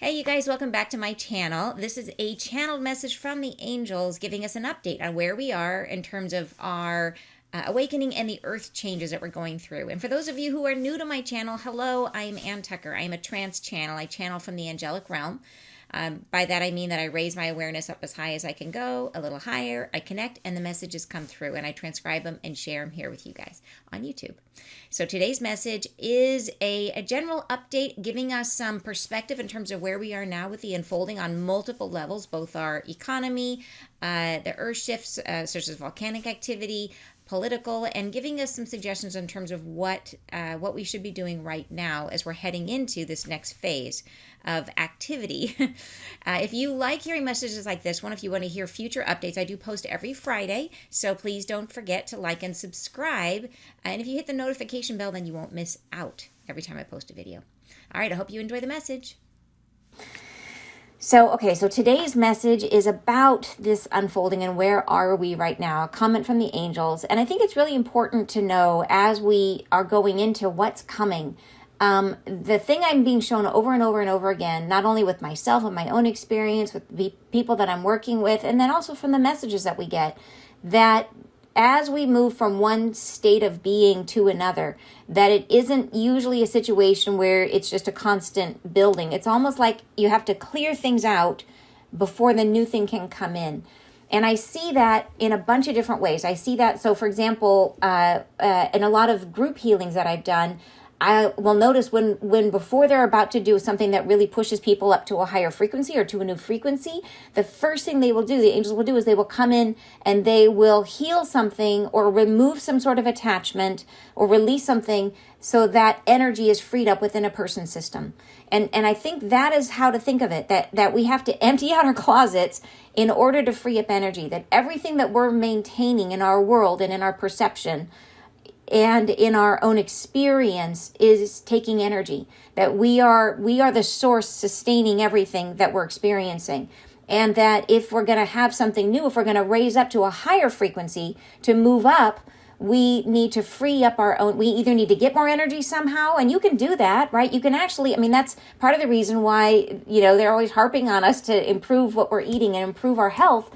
Hey, you guys, welcome back to my channel. This is a channeled message from the angels giving us an update on where we are in terms of our awakening and the earth changes that we're going through. And for those of you who are new to my channel, hello, I'm Ann Tucker. I am a trance channel. I channel from the angelic realm. By that, I mean that I raise my awareness up as high as I can go, a little higher. I connect and the messages come through and I transcribe them and share them here with you guys on YouTube. So today's message is a general update giving us some perspective in terms of where we are now with the unfolding on multiple levels, both our economy, the earth shifts, such as volcanic activity, political, and giving us some suggestions in terms of what we should be doing right now as we're heading into this next phase of activity. If you like hearing messages like this one, if you want to hear future updates, I do post every Friday, so please don't forget to like and subscribe. And if you hit the notification bell, then you won't miss out every time I post a video. All right, I hope you enjoy the message. So today's message is about this unfolding and where are we right now, a comment from the angels. And I think it's really important to know as we are going into what's coming. The thing I'm being shown over and over and over again, not only with myself and my own experience, with the people that I'm working with, and then also from the messages that we get, that as we move from one state of being to another, that it isn't usually a situation where it's just a constant building. It's almost like you have to clear things out before the new thing can come in. And I see that in a bunch of different ways. I see that, so for example, in a lot of group healings that I've done, I will notice when before they're about to do something that really pushes people up to a higher frequency or to a new frequency, the first thing they will do, the angels will do, is they will come in and they will heal something or remove some sort of attachment or release something so that energy is freed up within a person's system. And I think that is how to think of it, that we have to empty out our closets in order to free up energy, that everything that we're maintaining in our world and in our perception and in our own experience is taking energy, that we are the source sustaining everything that we're experiencing. And that if we're going to have something new, if we're going to raise up to a higher frequency to move up, we need to free up our own. We either need to get more energy somehow, and you can do that, right? You can actually, that's part of the reason why, they're always harping on us to improve what we're eating and improve our health,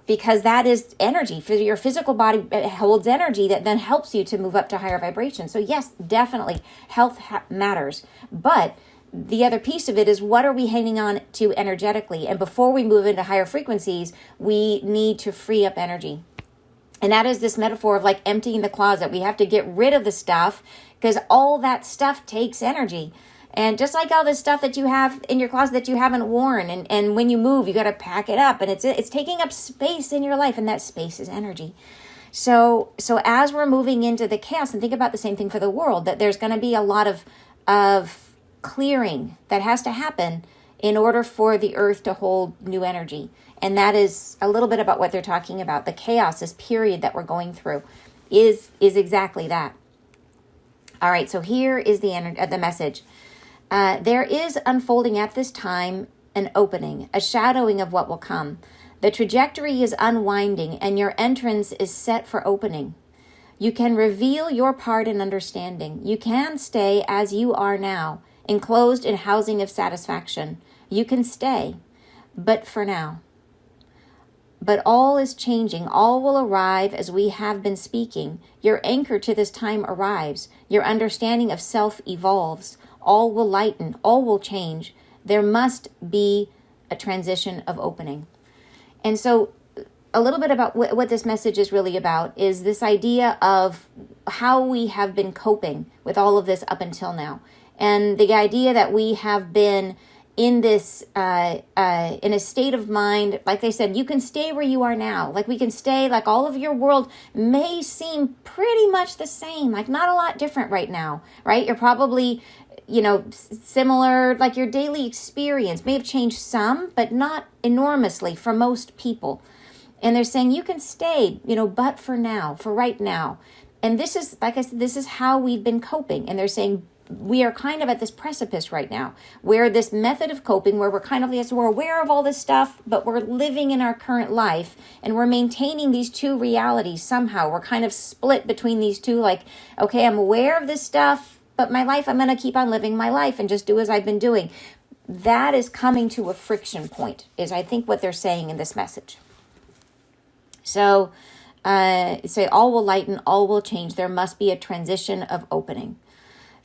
because that is energy. For your physical body, it holds energy that then helps you to move up to higher vibrations. So yes, definitely, health matters. But the other piece of it is, what are we hanging on to energetically? And before we move into higher frequencies, we need to free up energy. And that is this metaphor of like emptying the closet. We have to get rid of the stuff because all that stuff takes energy. And just like all this stuff that you have in your closet that you haven't worn, and when you move, you got to pack it up, and it's taking up space in your life, and that space is energy. So as we're moving into the chaos, and think about the same thing for the world, that there's going to be a lot of clearing that has to happen in order for the earth to hold new energy. And that is a little bit about what they're talking about. The chaos, this period that we're going through, is exactly that. All right, so here is the message. There is unfolding at this time an opening, a shadowing of what will come. The trajectory is unwinding and your entrance is set for opening. You can reveal your part in understanding. You can stay as you are now, enclosed in housing of satisfaction. You can stay, but for now. But all is changing. All will arrive as we have been speaking. Your anchor to this time arrives. Your understanding of self evolves. All will lighten, all will change. There must be a transition of opening. And so a little bit about what this message is really about is this idea of how we have been coping with all of this up until now. And the idea that we have been in this, in a state of mind, like they said, you can stay where you are now. Like we can stay, like all of your world may seem pretty much the same, like not a lot different right now, right? You're probably similar, like your daily experience may have changed some, but not enormously for most people. And they're saying you can stay, but for now, for right now. And this is, like I said, this is how we've been coping. And they're saying we are kind of at this precipice right now, where this method of coping, where we're kind of, yes, we're aware of all this stuff, but we're living in our current life and we're maintaining these two realities somehow. We're kind of split between these two, like, okay, I'm aware of this stuff, but my life, I'm going to keep on living my life and just do as I've been doing. that is coming to a friction point, is I think what they're saying in this message. So say all will lighten, all will change. There must be a transition of opening.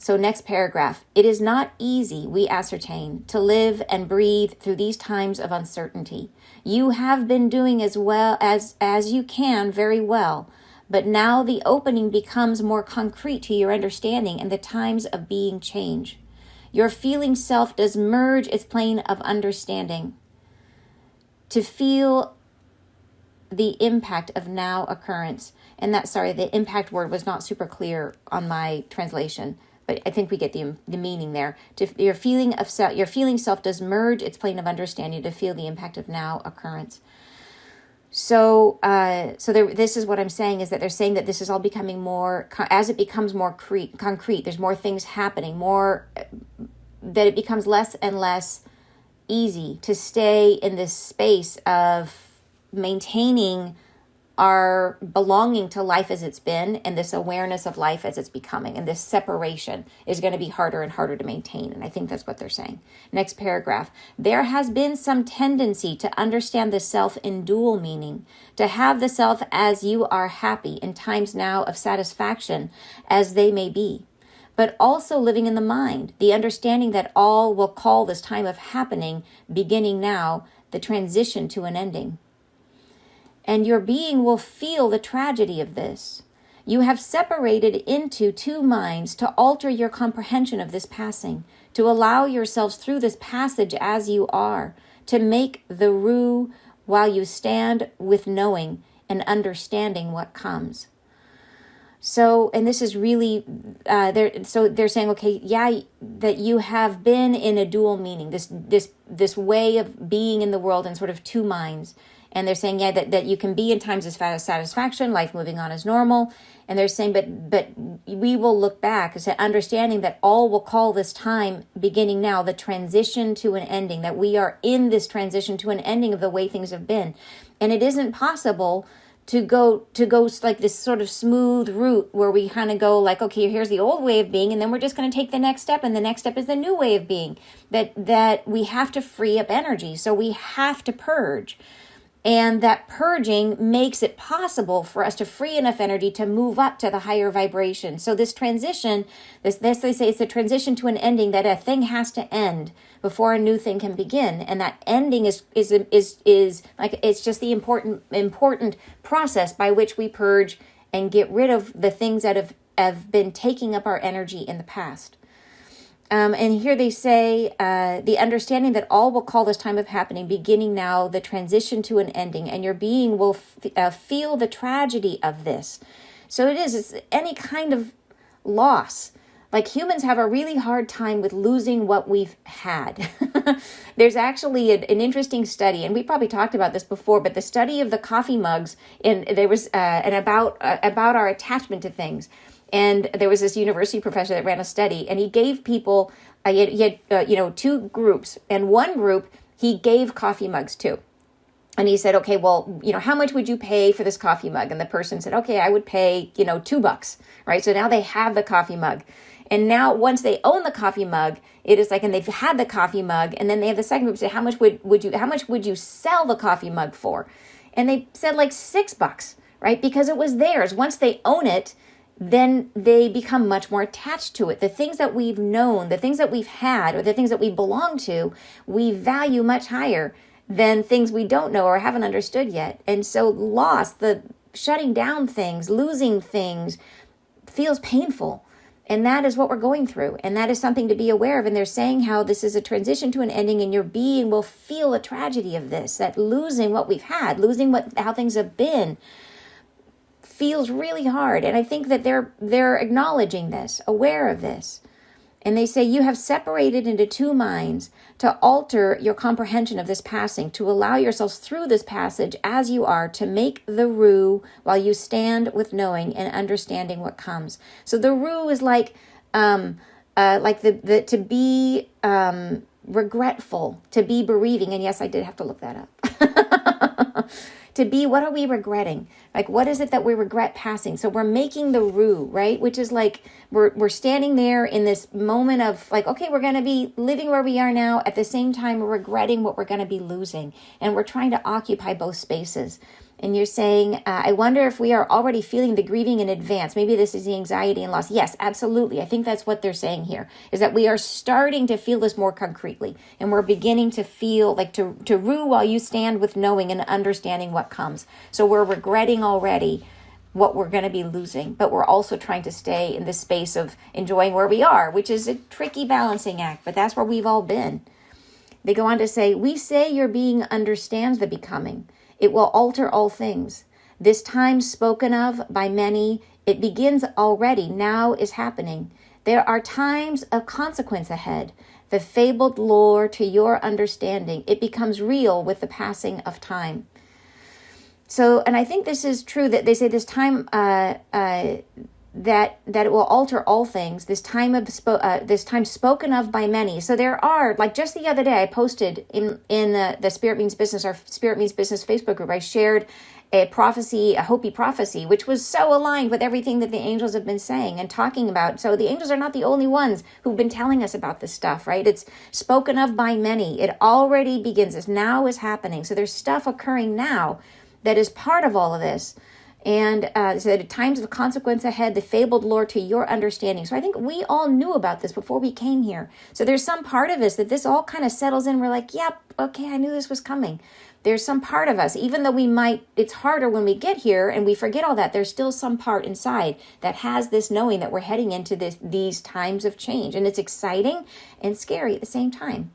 So next paragraph, it is not easy, we ascertain, to live and breathe through these times of uncertainty. You have been doing as well as you can very well, but now the opening becomes more concrete to your understanding and the times of being change. Your feeling self does merge its plane of understanding to feel the impact of now occurrence. And the impact word was not super clear on my translation, but I think we get the meaning there. Your feeling self does merge its plane of understanding to feel the impact of now occurrence. So, this is what I'm saying, is that they're saying that this is all becoming more, as it becomes more concrete, there's more things happening, that it becomes less and less easy to stay in this space of maintaining our belonging to life as it's been, and this awareness of life as it's becoming, and this separation is going to be harder and harder to maintain. And I think that's what they're saying. Next paragraph. There has been some tendency to understand the self in dual meaning, to have the self as you are happy in times now of satisfaction as they may be, but also living in the mind, the understanding that all will call this time of happening, beginning now, the transition to an ending. And your being will feel the tragedy of this. You have separated into two minds to alter your comprehension of this passing, to allow yourselves through this passage as you are, to make the rue while you stand with knowing and understanding what comes. So, and this is really, they're saying, okay, yeah, that you have been in a dual meaning, this way of being in the world in sort of two minds. And they're saying, yeah, that you can be in times of satisfaction, life moving on as normal. And they're saying, but we will look back as understanding that all will call this time beginning now, the transition to an ending, that we are in this transition to an ending of the way things have been. And it isn't possible to go like this sort of smooth route where we kind of go like, okay, here's the old way of being, and then we're just going to take the next step, and the next step is the new way of being. That we have to free up energy. So we have to purge. And that purging makes it possible for us to free enough energy to move up to the higher vibration. So this transition, this they say it's a transition to an ending, that a thing has to end before a new thing can begin. And that ending is like, it's just the important process by which we purge and get rid of the things that have been taking up our energy in the past. And here they say, the understanding that all will call this time of happening, beginning now, the transition to an ending, and your being will feel the tragedy of this. So it's any kind of loss. Like, humans have a really hard time with losing what we've had. There's actually an interesting study, and we probably talked about this before, but the study of the coffee mugs, and there was about our attachment to things. And there was this university professor that ran a study, and he gave people, he had two groups, and one group he gave coffee mugs to. And he said, okay, well, how much would you pay for this coffee mug? And the person said, okay, I would pay, $2, right? So now they have the coffee mug. And now once they own the coffee mug, it is like, and they've had the coffee mug, and then they have the second group say, how much would you sell the coffee mug for? And they said like $6, right? Because it was theirs. Once they own it, then they become much more attached to it. The things that we've known, the things that we've had, or the things that we belong to, we value much higher than things we don't know or haven't understood yet. And so loss, the shutting down things, losing things, feels painful. And that is what we're going through. And that is something to be aware of. And they're saying how this is a transition to an ending, and your being will feel the tragedy of this, that losing what we've had, losing how things have been, feels really hard. And I think that they're acknowledging this, aware of this. And they say, you have separated into two minds to alter your comprehension of this passing, to allow yourselves through this passage as you are, to make the rue while you stand with knowing and understanding what comes. So the rue is like to be regretful, to be bereaving. And yes, I did have to look that up. To be, what are we regretting? Like, what is it that we regret passing? So we're making the rue, right? Which is like, we're standing there in this moment of like, okay, we're going to be living where we are now. At the same time, we're regretting what we're going to be losing. And we're trying to occupy both spaces. And you're saying, I wonder if we are already feeling the grieving in advance. Maybe this is the anxiety and loss. Yes, absolutely. I think that's what they're saying here, is that we are starting to feel this more concretely. And we're beginning to feel like to rue while you stand with knowing and understanding what comes. So we're regretting already what we're going to be losing, but we're also trying to stay in this space of enjoying where we are, which is a tricky balancing act, but that's where we've all been. They go on to say, we say your being understands the becoming. It will alter all things. This time spoken of by many, it begins already, now is happening. There are times of consequence ahead. The fabled lore to your understanding, it becomes real with the passing of time. So, and I think this is true that they say this time that it will alter all things. This time spoken of by many. So there are, like just the other day, I posted in the Spirit Means Business, our Spirit Means Business Facebook group. I shared a prophecy, a Hopi prophecy, which was so aligned with everything that the angels have been saying and talking about. So the angels are not the only ones who've been telling us about this stuff, right? It's spoken of by many. It already begins. This now is happening. So there's stuff occurring now that is part of all of this. And so the times of consequence ahead, the fabled lore to your understanding. So I think we all knew about this before we came here. So there's some part of us that this all kind of settles in. We're like, yep, okay, I knew this was coming. There's some part of us, even though it's harder when we get here and we forget all that, there's still some part inside that has this knowing that we're heading into these times of change. And it's exciting and scary at the same time.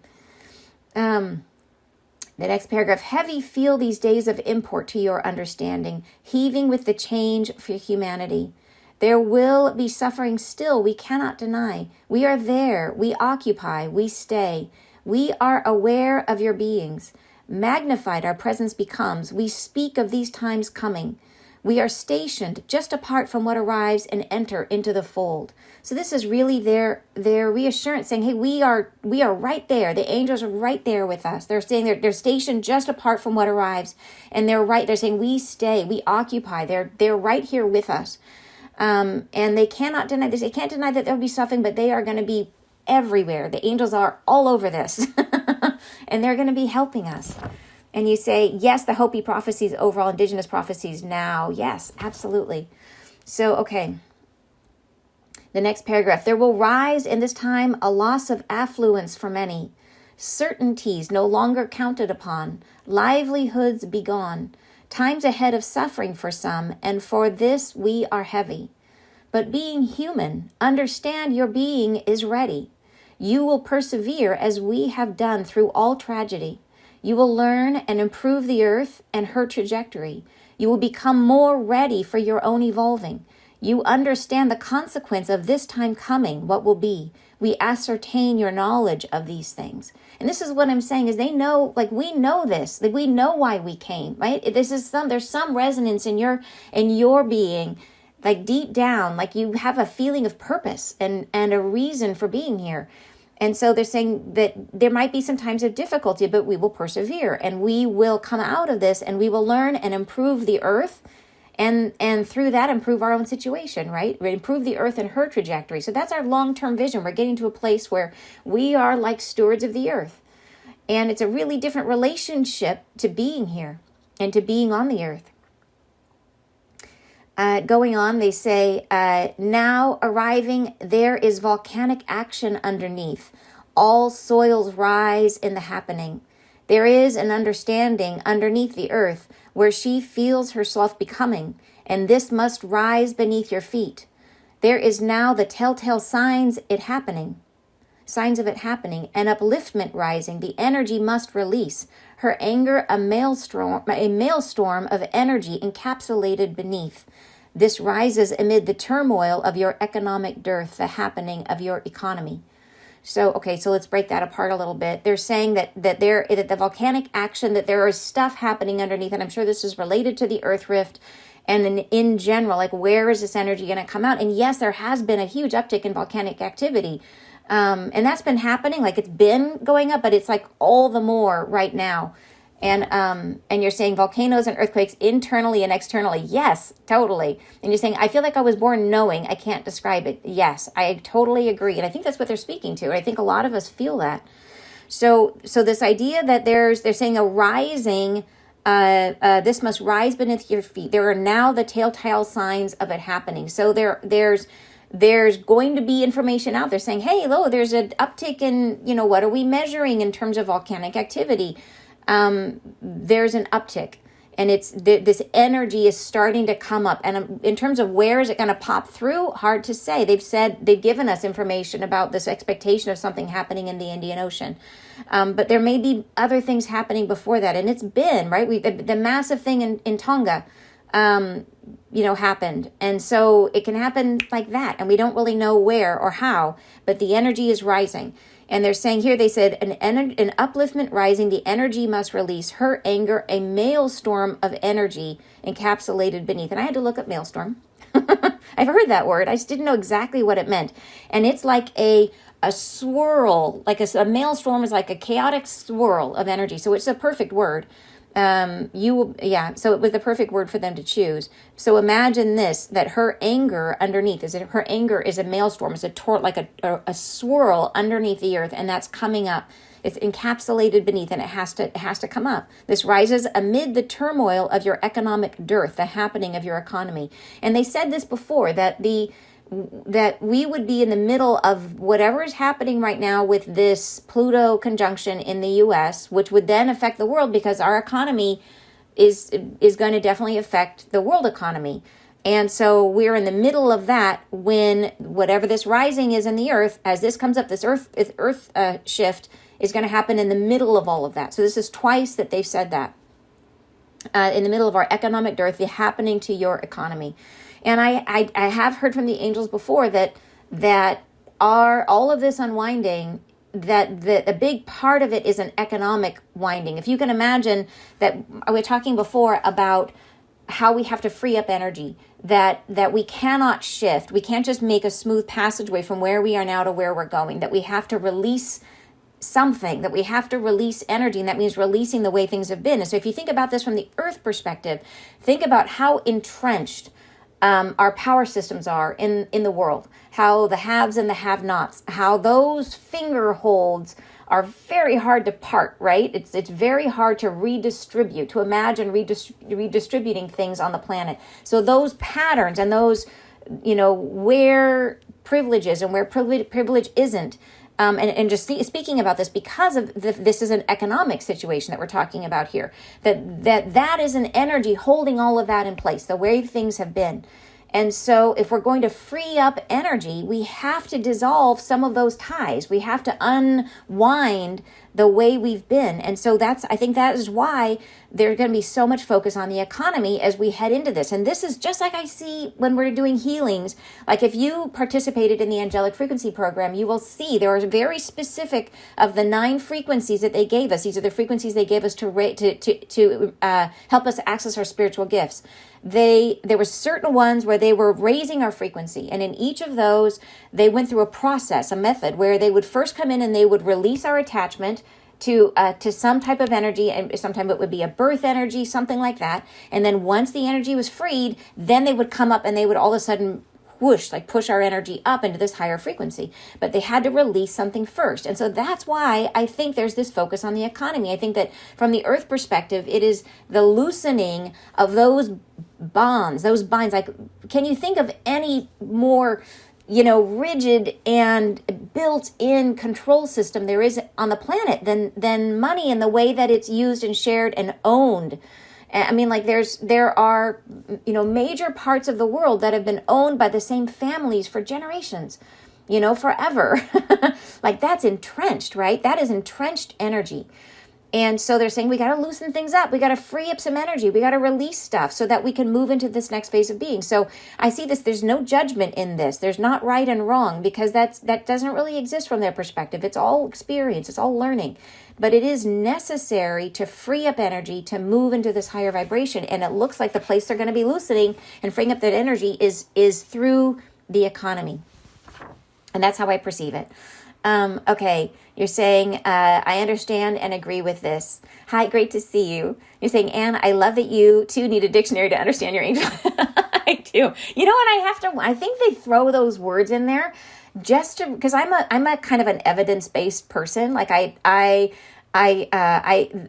The next paragraph, heavy feel these days of import to your understanding, heaving with the change for humanity. There will be suffering still, we cannot deny. We are there, we occupy, we stay. We are aware of your beings. Magnified our presence becomes. We speak of these times coming. We are stationed just apart from what arrives and enter into the fold. So this is really their reassurance, saying, hey, we are right there. The angels are right there with us. They're saying they're stationed just apart from what arrives, and they're saying we stay, we occupy. They're right here with us. And they cannot deny this. They can't deny that there'll be suffering, but they are going to be everywhere. The angels are all over this. And they're going to be helping us. And you say, yes, the Hopi prophecies, overall indigenous prophecies now. Yes, absolutely. So, okay. The next paragraph. There will rise in this time a loss of affluence for many. Certainties no longer counted upon. Livelihoods be gone. Times ahead of suffering for some, and for this we are heavy. But being human, understand your being is ready. You will persevere as we have done through all tragedy. You will learn and improve the earth and her trajectory. You will become more ready for your own evolving. You understand the consequence of this time coming, what will be. We ascertain your knowledge of these things. And this is what I'm saying is they know, like we know this, that we know why we came, right? There's some resonance in your being, like deep down, like you have a feeling of purpose and a reason for being here. And so they're saying that there might be some times of difficulty, but we will persevere and we will come out of this and we will learn and improve the earth and through that improve our own situation, right? Improve the earth and her trajectory. So that's our long-term vision. We're getting to a place where we are like stewards of the earth. And it's a really different relationship to being here and to being on the earth. Going on, they say, now arriving, there is volcanic action underneath. All soils rise in the happening. There is an understanding underneath the earth where she feels herself becoming, and this must rise beneath your feet. There is now the telltale signs of it happening, an upliftment rising. The energy must release. Her anger, a maelstrom of energy encapsulated beneath. This rises amid the turmoil of your economic dearth, the happening of your economy. So let's break that apart a little bit. They're saying that the volcanic action, that there is stuff happening underneath, and I'm sure this is related to the earth rift, and in general, like where is this energy going to come out? And yes, there has been a huge uptick in volcanic activity. And that's been happening, like it's been going up, but it's like all the more right now. And you're saying volcanoes and earthquakes internally and externally. Yes, totally. And you're saying, I feel like I was born knowing, I can't describe it. Yes, I totally agree. And I think that's what they're speaking to. I think a lot of us feel that. So this idea that they're saying a rising, this must rise beneath your feet. There are now the telltale signs of it happening. So there's going to be information out there saying, hey, there's an uptick in, what are we measuring in terms of volcanic activity? There's an uptick, and it's this energy is starting to come up. And in terms of where is it going to pop through, hard to say. They've given us information about this expectation of something happening in the Indian Ocean. But there may be other things happening before that. And it's been, right? The massive thing in Tonga, happened. And so it can happen like that. And we don't really know where or how, but the energy is rising. And they're saying here, they said, an upliftment rising, the energy must release her anger, a maelstrom of energy encapsulated beneath. And I had to look up maelstrom. I've heard that word. I just didn't know exactly what it meant. And it's like a swirl, like a maelstrom is like a chaotic swirl of energy. So it's a perfect word. So it was the perfect word for them to choose. So imagine this, that her anger underneath, her anger is a maelstrom, it's like a swirl underneath the earth, and that's coming up. It's encapsulated beneath, and it has to come up. This rises amid the turmoil of your economic dearth, the happening of your economy. And they said this before, that we would be in the middle of whatever is happening right now with this Pluto conjunction in the U.S., which would then affect the world, because our economy is going to definitely affect the world economy. And so we're in the middle of that when whatever this rising is in the earth, as this comes up, this earth shift is going to happen in the middle of all of that. So this is twice that they've said that. In the middle of our economic dearth, the happening to your economy. And I have heard from the angels before that all of this unwinding, that a big part of it is an economic winding. If you can imagine that, we were talking before about how we have to free up energy, that we cannot shift. We can't just make a smooth passageway from where we are now to where we're going, that we have to release something, that we have to release energy, and that means releasing the way things have been. And so if you think about this from the earth perspective, think about how entrenched our power systems are in the world, how the haves and the have-nots, how those finger holds are very hard to part, right? It's very hard to redistribute, to imagine redistributing things on the planet. So those patterns and those, where privilege is and where privilege isn't, and just speaking about this, because of this is an economic situation that we're talking about here, that is an energy holding all of that in place, the way things have been. And so if we're going to free up energy, we have to dissolve some of those ties. We have to unwind the way we've been. And so I think that is why there's going to be so much focus on the economy as we head into this. And this is just like I see when we're doing healings. Like if you participated in the Angelic Frequency Program, you will see there are very specific of the 9 frequencies that they gave us. These are the frequencies they gave us to help us access our spiritual gifts. There were certain ones where they were raising our frequency. And in each of those, they went through a process, a method where they would first come in and they would release our attachment to some type of energy. And sometimes it would be a birth energy, something like that. And then once the energy was freed, then they would come up and they would all of a sudden whoosh, like push our energy up into this higher frequency. But they had to release something first. And so that's why I think there's this focus on the economy. I think that from the earth perspective, it is the loosening of those bonds, those binds. Like, can you think of any more, rigid and built-in control system there is on the planet than money and the way that it's used and shared and owned? I mean, like there are, major parts of the world that have been owned by the same families for generations, forever. Like that's entrenched, right? That is entrenched energy. And so they're saying we got to loosen things up. We got to free up some energy. We got to release stuff so that we can move into this next phase of being. So I see this. There's no judgment in this. There's not right and wrong, because that doesn't really exist from their perspective. It's all experience. It's all learning. But it is necessary to free up energy to move into this higher vibration. And it looks like the place they're going to be loosening and freeing up that energy is through the economy. And that's how I perceive it. Okay. You're saying, I understand and agree with this. Hi, great to see you. You're saying, Anne, I love that you too need a dictionary to understand your angel. I do. You know what? I think they throw those words in there just to, because I'm a kind of an evidence-based person. Like I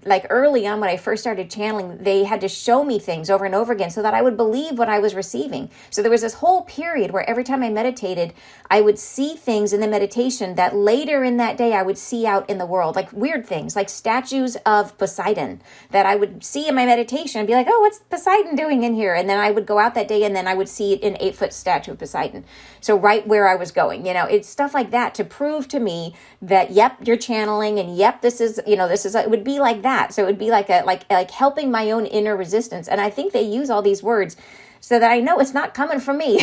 like early on when I first started channeling, they had to show me things over and over again so that I would believe what I was receiving. So there was this whole period where every time I meditated, I would see things in the meditation that later in that day I would see out in the world, like weird things, like statues of Poseidon that I would see in my meditation and be like, oh, what's Poseidon doing in here? And then I would go out that day and then I would see an 8-foot statue of Poseidon. So right where I was going, it's stuff like that to prove to me that, yep, you're channeling, and yep, this is, it would be like that. So it would be like like helping my own inner resistance. And I think they use all these words so that I know it's not coming from me.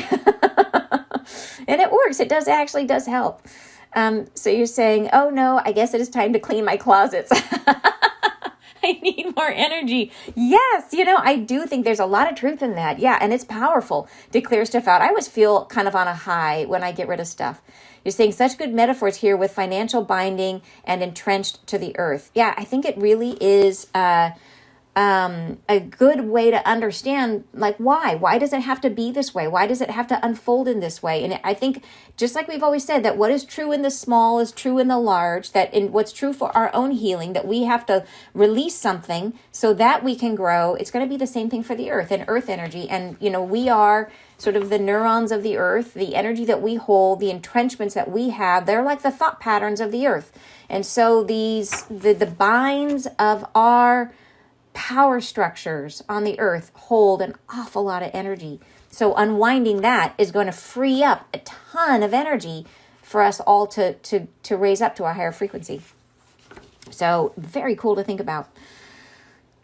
And it works. It actually does help. So you're saying, oh no, I guess it is time to clean my closets. I need more energy. Yes, I do think there's a lot of truth in that. Yeah, and it's powerful to clear stuff out. I always feel kind of on a high when I get rid of stuff. You're saying such good metaphors here with financial binding and entrenched to the earth. Yeah, I think it really is a good way to understand, like, why does it have to be this way? Why does it have to unfold in this way? And I think, just like we've always said, that what is true in the small is true in the large, that in what's true for our own healing, that we have to release something so that we can grow. It's going to be the same thing for the earth and earth energy. And, we are sort of the neurons of the earth, the energy that we hold, the entrenchments that we have. They're like the thought patterns of the earth. And so the binds of our power structures on the earth hold an awful lot of energy. So unwinding that is going to free up a ton of energy for us all to raise up to a higher frequency. So very cool to think about.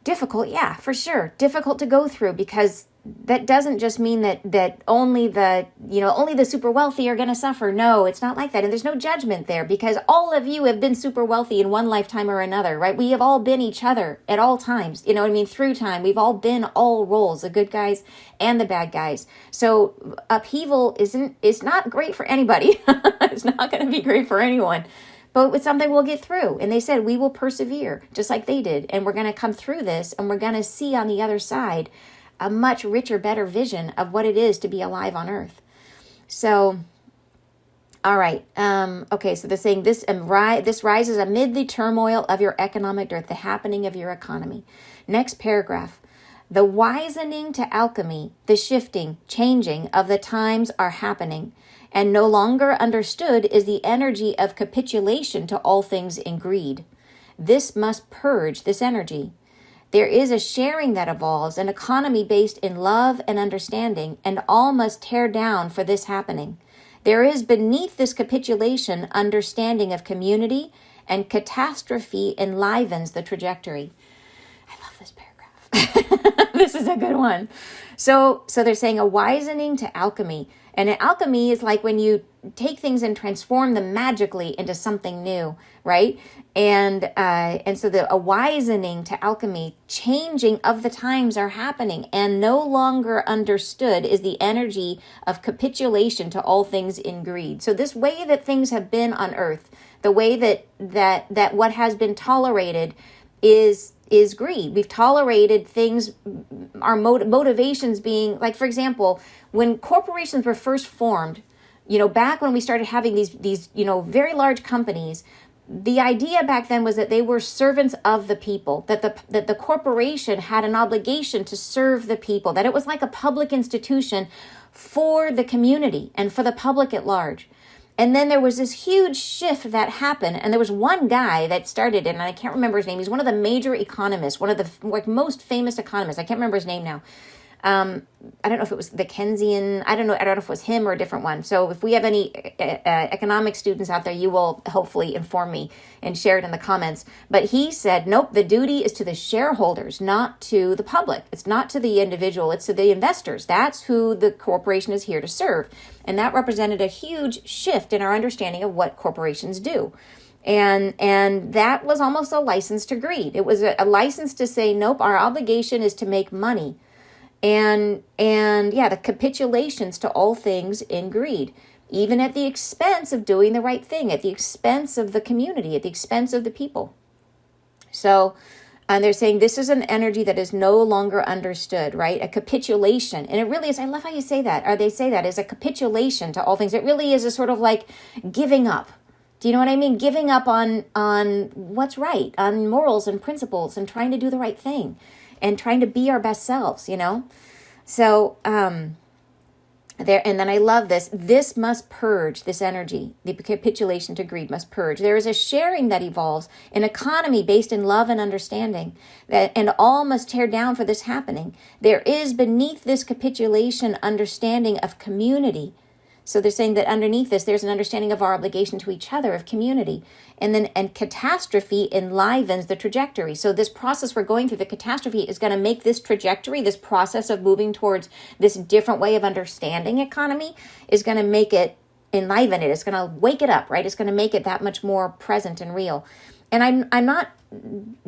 Difficult, yeah, for sure. Difficult to go through, because that doesn't just mean that only the super wealthy are going to suffer. No, it's not like that. And there's no judgment there, because all of you have been super wealthy in one lifetime or another, right? We have all been each other at all times. Through time, we've all been all roles, the good guys and the bad guys. So upheaval is not great for anybody. It's not going to be great for anyone. But it's something we'll get through. And they said we will persevere just like they did. And we're going to come through this, and we're going to see on the other side a much richer, better vision of what it is to be alive on earth. So, all right. Okay, so they're saying this rises amid the turmoil of your economic dearth, the happening of your economy. Next paragraph. The wisening to alchemy, the shifting, changing of the times are happening, and no longer understood is the energy of capitulation to all things in greed. This must purge this energy. There is a sharing that evolves, an economy based in love and understanding, and all must tear down for this happening. There is beneath this capitulation understanding of community, and catastrophe enlivens the trajectory. I love this paragraph. This is a good one. So they're saying a wisening to alchemy. And alchemy is like when you take things and transform them magically into something new, right? And so a wisening to alchemy, changing of the times are happening, and no longer understood is the energy of capitulation to all things in greed. So this way that things have been on earth, the way that what has been tolerated is greed. We've tolerated things, our motivations being, like, for example, when corporations were first formed, back when we started having these very large companies, the idea back then was that they were servants of the people, that the corporation had an obligation to serve the people, that it was like a public institution for the community and for the public at large. And then there was this huge shift that happened, and there was one guy that started it, and I can't remember his name. He's one of the major economists, one of the most famous economists. I can't remember his name now. I don't know if it was the Keynesian. I don't know if it was him or a different one. So if we have any economic students out there, you will hopefully inform me and share it in the comments. But he said, nope, the duty is to the shareholders, not to the public. It's not to the individual. It's to the investors. That's who the corporation is here to serve. And that represented a huge shift in our understanding of what corporations do. And that was almost a license to greed. It was a license to say, nope, our obligation is to make money. And yeah, the capitulations to all things in greed. even at the expense of doing the right thing, at the expense of the community, at the expense of the people. So, and they're saying this is an energy that is no longer understood, right? A capitulation. And it really is, I love how you say that, or they say that, is a capitulation to all things. It really is a sort of like giving up. Do you know what I mean? Giving up on what's right, on morals and principles, and trying to do the right thing and trying to be our best selves, you know? So, there, and then I love this. This must purge, this energy. The capitulation to greed must purge. There is a sharing that evolves, an economy based in love and understanding, and all must tear down for this happening. There is beneath this capitulation understanding of community. So they're saying that underneath this, there's an understanding of our obligation to each other, of community. And catastrophe enlivens the trajectory. So this process we're going through, the catastrophe, is going to make this trajectory, this process of moving towards this different way of understanding economy, is going to make it, enliven it. It's going to wake it up, right? It's going to make it that much more present and real. And I'm not,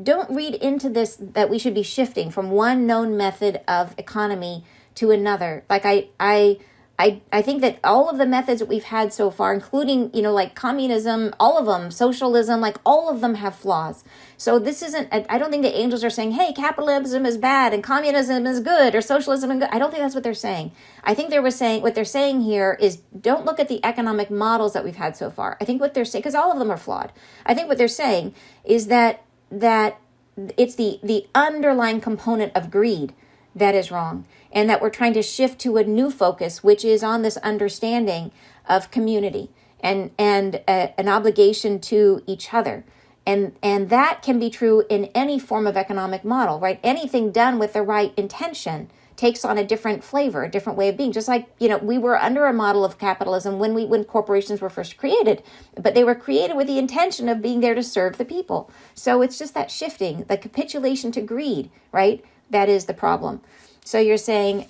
don't read into this that we should be shifting from one known method of economy to another. Like I think that all of the methods that we've had so far, including, you know, like communism, all of them, socialism, like all of them have flaws. So this isn't, I don't think the angels are saying, hey, capitalism is bad and communism is good, or socialism is good. I don't think that's what they're saying. I think what they're saying here is, don't look at the economic models that we've had so far. I think what they're saying, because all of them are flawed. I think what they're saying is that it's the underlying component of greed that is wrong, and that we're trying to shift to a new focus, which is on this understanding of community and an obligation to each other. And that can be true in any form of economic model, right? Anything done with the right intention takes on a different flavor, a different way of being. Just like, you know, we were under a model of capitalism when corporations were first created, but they were created with the intention of being there to serve the people. So it's just that shifting, the capitulation to greed, right? That is the problem. So you're saying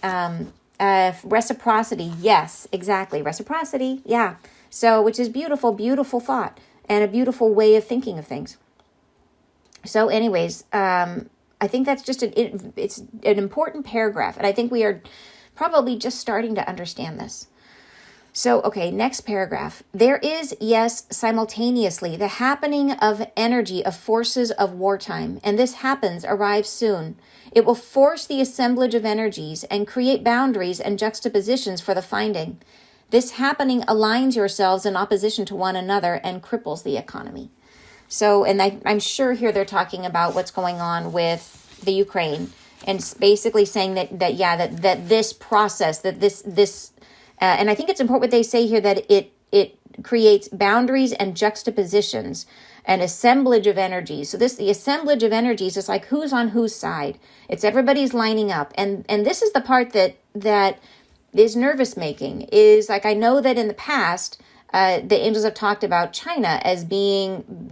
reciprocity. Yes, exactly. Reciprocity. Yeah. So, which is beautiful, beautiful thought and a beautiful way of thinking of things. So anyways, I think that's just it's an important paragraph. And I think we are probably just starting to understand this. So, okay, next paragraph. There is, yes, simultaneously, the happening of energy of forces of wartime, and this arrives soon. It will force the assemblage of energies and create boundaries and juxtapositions for the finding. This happening aligns yourselves in opposition to one another and cripples the economy. So, and I'm sure here they're talking about what's going on with the Ukraine, and basically saying that this process, that this and I think it's important what they say here, that it creates boundaries and juxtapositions, an assemblage of energies. So the assemblage of energies is like who's on whose side. It's everybody's lining up. And this is the part that is nervous making, is like, I know that in the past, the angels have talked about China as being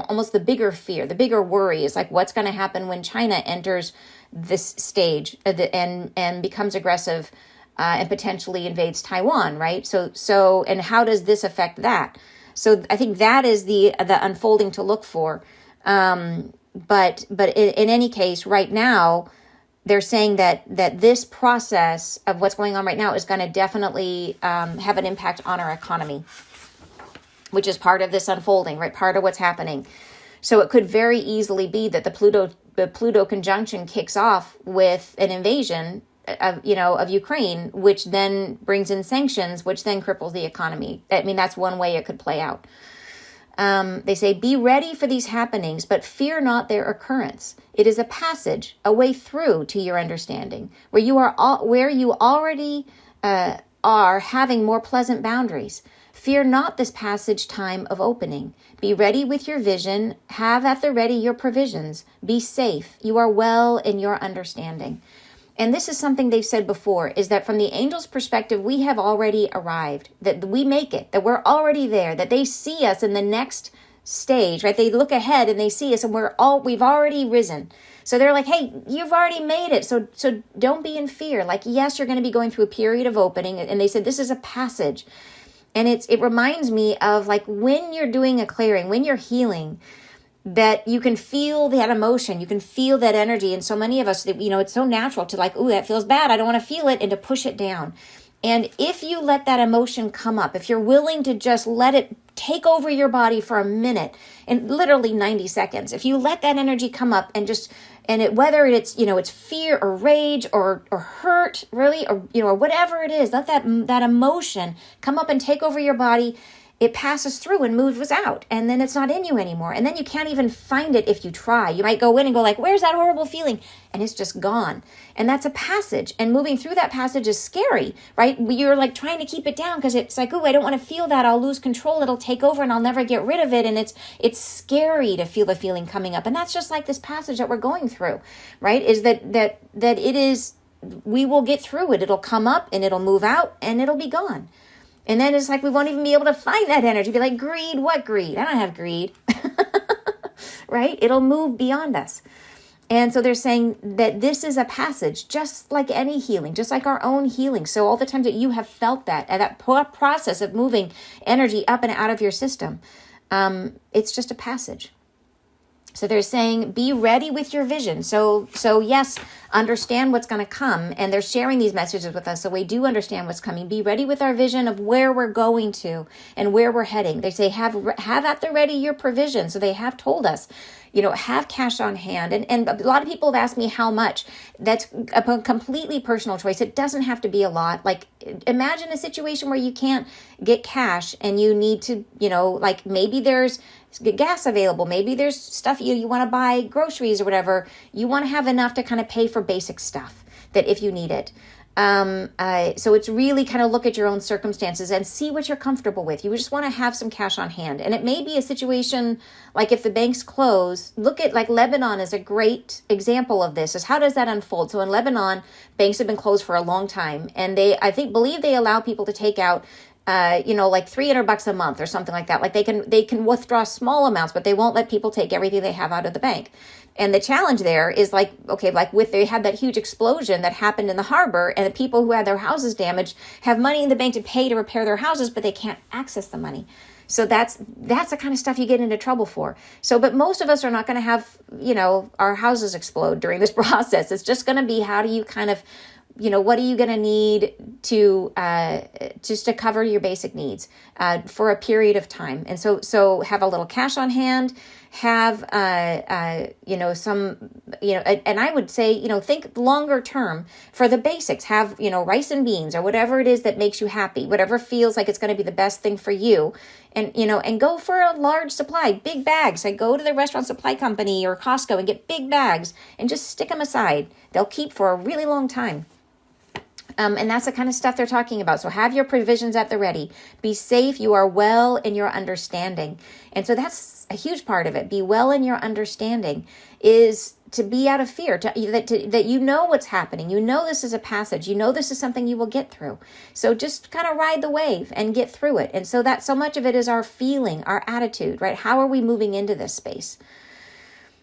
almost the bigger fear, the bigger worry is like what's going to happen when China enters this stage and becomes aggressive and potentially invades Taiwan, right? So, and how does this affect that? So I think that is the unfolding to look for. But in any case, right now, they're saying that this process of what's going on right now is going to definitely have an impact on our economy, which is part of this unfolding, right? Part of what's happening. So it could very easily be that the Pluto conjunction kicks off with an invasion of Ukraine, which then brings in sanctions, which then cripples the economy. I mean, that's one way it could play out. They say, be ready for these happenings, but fear not their occurrence. It is a passage, a way through to your understanding, where you already are having more pleasant boundaries. Fear not this passage time of opening. Be ready with your vision. Have at the ready your provisions. Be safe. You are well in your understanding. And this is something they've said before, is that from the angels' perspective, we have already arrived, that we make it, that we're already there, that they see us in the next stage, right? They look ahead and they see us and we've already risen. So they're like, hey, you've already made it. So don't be in fear. Like, yes, you're going to be going through a period of opening. And they said, this is a passage. And it reminds me of like when you're doing a clearing, when you're healing, that you can feel that emotion, you can feel that energy. And so many of us, it's so natural to like, ooh, that feels bad. I don't want to feel it, and to push it down. And if you let that emotion come up, if you're willing to just let it take over your body for a minute, and literally 90 seconds, if you let that energy come up and just, whether it's, it's fear or rage or hurt, really, or, or whatever it is, let that emotion come up and take over your body. It passes through and moves out, and then it's not in you anymore. And then you can't even find it if you try. You might go in and go like, where's that horrible feeling? And it's just gone. And that's a passage. And moving through that passage is scary, right? You're like trying to keep it down because it's like, oh, I don't want to feel that. I'll lose control. It'll take over and I'll never get rid of it. And it's scary to feel the feeling coming up. And that's just like this passage that we're going through, right? Is that it is, we will get through it. It'll come up and it'll move out and it'll be gone. And then it's like we won't even be able to find that energy. Be like, greed, what greed? I don't have greed. Right? It'll move beyond us. And so they're saying that this is a passage, just like any healing, just like our own healing. So all the times that you have felt that, and that process of moving energy up and out of your system, it's just a passage. So they're saying, be ready with your vision. So yes, understand what's going to come. And they're sharing these messages with us. So we do understand what's coming. Be ready with our vision of where we're going to and where we're heading. They say, have at the ready your provision. So they have told us, have cash on hand. And a lot of people have asked me how much. That's a completely personal choice. It doesn't have to be a lot. Like, imagine a situation where you can't get cash and you need to, like maybe there's gas available. Maybe there's stuff you want to buy, groceries or whatever. You want to have enough to kind of pay for basic stuff that if you need it. So it's really kind of look at your own circumstances and see what you're comfortable with. You just want to have some cash on hand. And it may be a situation like if the banks close, look at like Lebanon is a great example of this. Is how does that unfold? So in Lebanon, banks have been closed for a long time. And believe they allow people to take out like $300 a month or something like that. Like they can withdraw small amounts, but they won't let people take everything they have out of the bank. And the challenge there is they had that huge explosion that happened in the harbor, and the people who had their houses damaged have money in the bank to pay to repair their houses, but they can't access the money. So that's the kind of stuff you get into trouble for. So, but most of us are not going to have, our houses explode during this process. It's just going to be, how do you kind of, what are you going to need to just to cover your basic needs for a period of time? And so have a little cash on hand, have some, and I would say, think longer term for the basics. Have rice and beans or whatever it is that makes you happy, whatever feels like it's going to be the best thing for you, and go for a large supply, big bags. Like go to the restaurant supply company or Costco and get big bags and just stick them aside. They'll keep for a really long time. And that's the kind of stuff they're talking about. So have your provisions at the ready. Be safe. You are well in your understanding. And so that's a huge part of it. Be well in your understanding is to be out of fear, that you know what's happening. You know this is a passage. You know this is something you will get through. So just kind of ride the wave and get through it. And so that so much of it is our feeling, our attitude, right? How are we moving into this space?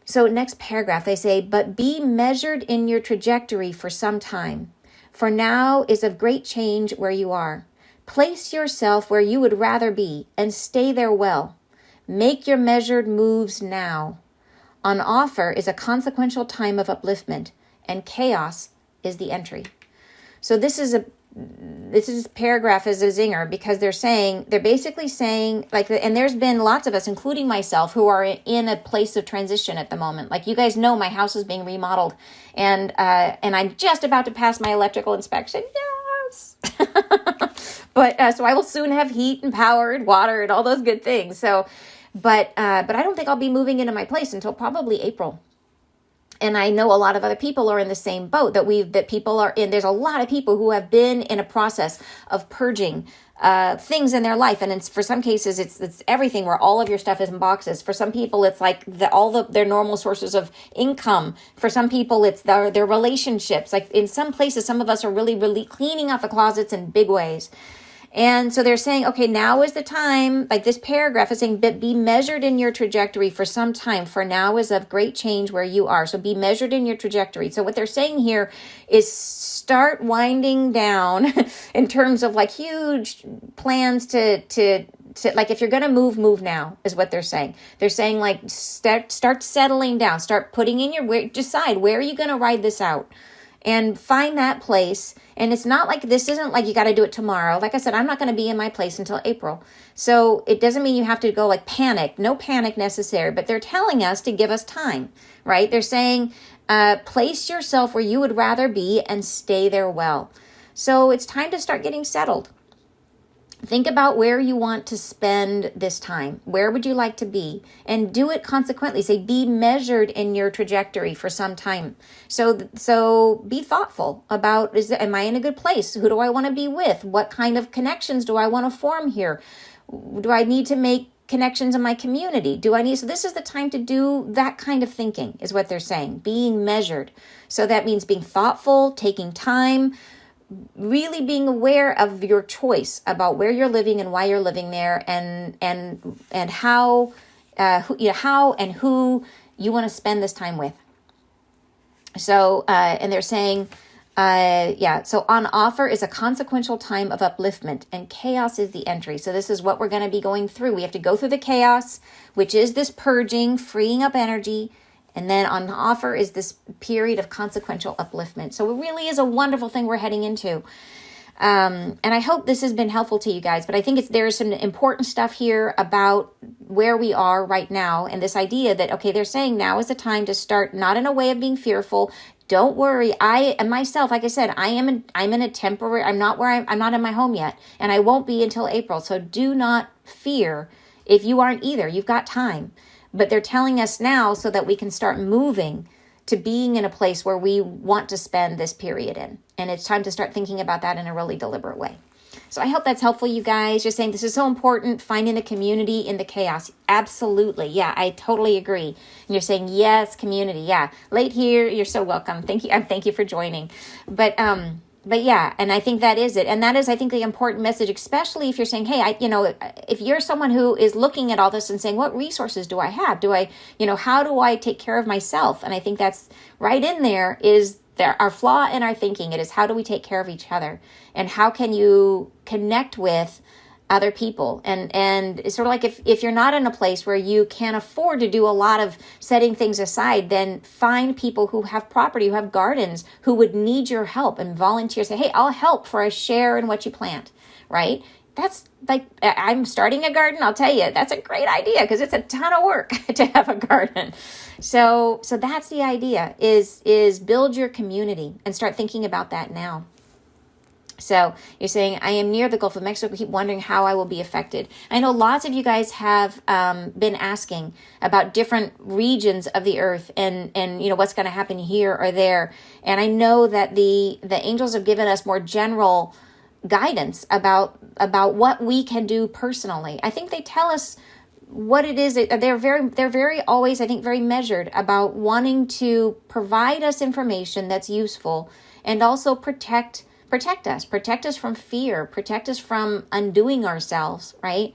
So next paragraph, they say, but be measured in your trajectory for some time. For now is of great change where you are. Place yourself where you would rather be and stay there well. Make your measured moves now. On offer is a consequential time of upliftment, and chaos is the entry. So this paragraph is a zinger because they're basically saying and there's been lots of us, including myself, who are in a place of transition at the moment. Like you guys know, my house is being remodeled, and I'm just about to pass my electrical inspection. Yes, but so I will soon have heat and power and water and all those good things. So, but I don't think I'll be moving into my place until probably April. And I know a lot of other people are in the same boat that people are in. There's a lot of people who have been in a process of purging things in their life. And for some cases, it's everything where all of your stuff is in boxes. For some people, it's like their normal sources of income. For some people, it's their relationships. Like in some places, some of us are really, really cleaning out the closets in big ways. And so they're saying, okay, now is the time, like this paragraph is saying, be measured in your trajectory for some time, for now is of great change where you are. So be measured in your trajectory. So what they're saying here is start winding down in terms of like huge plans to like, if you're going to move now is what they're saying. They're saying like, start settling down, start putting in decide where are you going to ride this out? and find that place. And it's not like, this isn't like you got to do it tomorrow. Like I said, I'm not going to be in my place until April. So it doesn't mean you have to go like panic. No panic necessary, but they're telling us to give us time, right? They're saying, place yourself where you would rather be and stay there well. So it's time to start getting settled. Think about where you want to spend this time. Where would you like to be? And do it consequently. Say, be measured in your trajectory for some time. So be thoughtful about, am I in a good place? Who do I want to be with? What kind of connections do I want to form here? Do I need to make connections in my community? So this is the time to do that kind of thinking, is what they're saying. Being measured. So that means being thoughtful, taking time, really being aware of your choice about where you're living and why you're living there, and how and who you want to spend this time with. So and they're saying, so on offer is a consequential time of upliftment, and chaos is the entry. So this is what we're going to be going through. We have to go through the chaos, which is this purging, freeing up energy. And then on offer is this period of consequential upliftment. So it really is a wonderful thing we're heading into. And I hope this has been helpful to you guys. But I think there's some important stuff here about where we are right now. And this idea that, okay, they're saying now is the time to start, not in a way of being fearful. Don't worry. I and myself, like I said, I'm in a temporary, I'm not in my home yet. And I won't be until April. So do not fear if you aren't either. You've got time. But they're telling us now so that we can start moving to being in a place where we want to spend this period in. And it's time to start thinking about that in a really deliberate way. So I hope that's helpful, you guys. Just saying this is so important, finding the community in the chaos. Absolutely. Yeah, I totally agree. And you're saying, yes, community. Yeah. Late here, you're so welcome. Thank you. Thank you for joining. But yeah, and I think that is it. And that is, I think, the important message, especially if you're saying, hey, if you're someone who is looking at all this and saying, what resources do I have? How do I take care of myself? And I think that's right in there is our flaw in our thinking. It is, how do we take care of each other? And how can you connect with other people? And it's sort of like if you're not in a place where you can afford to do a lot of setting things aside, then find people who have property, who have gardens, who would need your help, and volunteer. Say, hey, I'll help for a share in what you plant, right? That's like, I'm starting a garden. I'll tell you, that's a great idea because it's a ton of work to have a garden. So that's the idea, is build your community and start thinking about that now. So you're saying, I am near the Gulf of Mexico. Keep wondering how I will be affected. I know lots of you guys have been asking about different regions of the earth and what's going to happen here or there. And I know that the angels have given us more general guidance about what we can do personally. I think they tell us what it is. They're very always, I think, very measured about wanting to provide us information that's useful and also protect us from fear, protect us from undoing ourselves, right?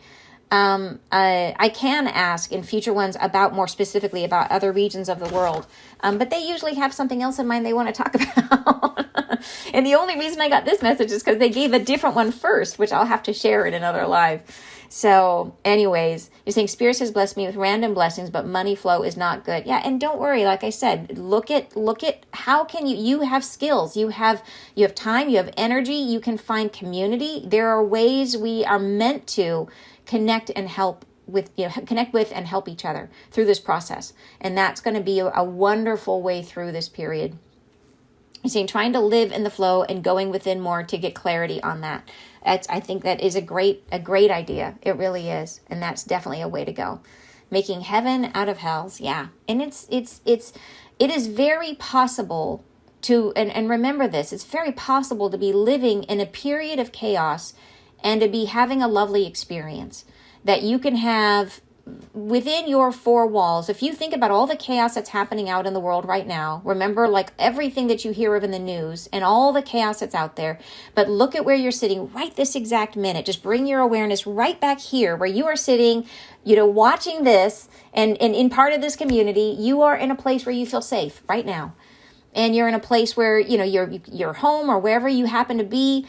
I can ask in future ones more specifically about other regions of the world, but they usually have something else in mind they want to talk about. And the only reason I got this message is because they gave a different one first, which I'll have to share in another live. So anyways, you're saying Spirit has blessed me with random blessings, but money flow is not good. Yeah, and don't worry, like I said, look at how can you have skills, you have time, you have energy, you can find community. There are ways we are meant to connect and help with and help each other through this process. And that's going to be a wonderful way through this period. You're saying trying to live in the flow and going within more to get clarity on that. I think that is a great idea. It really is. And that's definitely a way to go. Making heaven out of hells. Yeah. And it is very possible to, and remember this, it's very possible to be living in a period of chaos and to be having a lovely experience that you can have within your four walls. If you think about all the chaos that's happening out in the world right now, remember, like, everything that you hear of in the news and all the chaos that's out there, but look at where you're sitting right this exact minute. Just bring your awareness right back here where you are sitting, watching this, and in part of this community. You are in a place where you feel safe right now. And you're in a place where, your home or wherever you happen to be,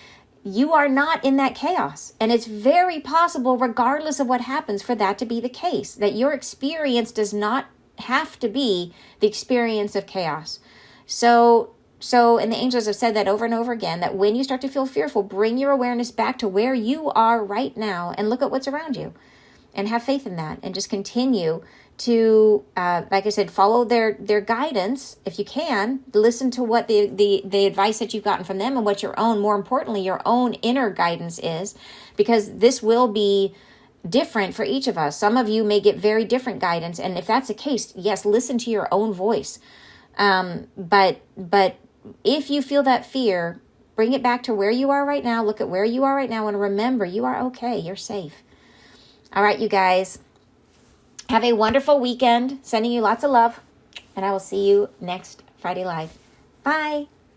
you are not in that chaos. And it's very possible, regardless of what happens, for that to be the case, that your experience does not have to be the experience of chaos. So So, and the angels have said that over and over again, that when you start to feel fearful, bring your awareness back to where you are right now and look at what's around you and have faith in that, and just continue to, like I said, follow their guidance if you can. Listen to what the advice that you've gotten from them and what your own, more importantly, your own inner guidance is, because this will be different for each of us. Some of you may get very different guidance, and if that's the case, yes, listen to your own voice. But if you feel that fear, bring it back to where you are right now. Look at where you are right now, and remember, you are okay. You're safe. All right, you guys, have a wonderful weekend. Sending you lots of love, and I will see you next Friday Live. Bye.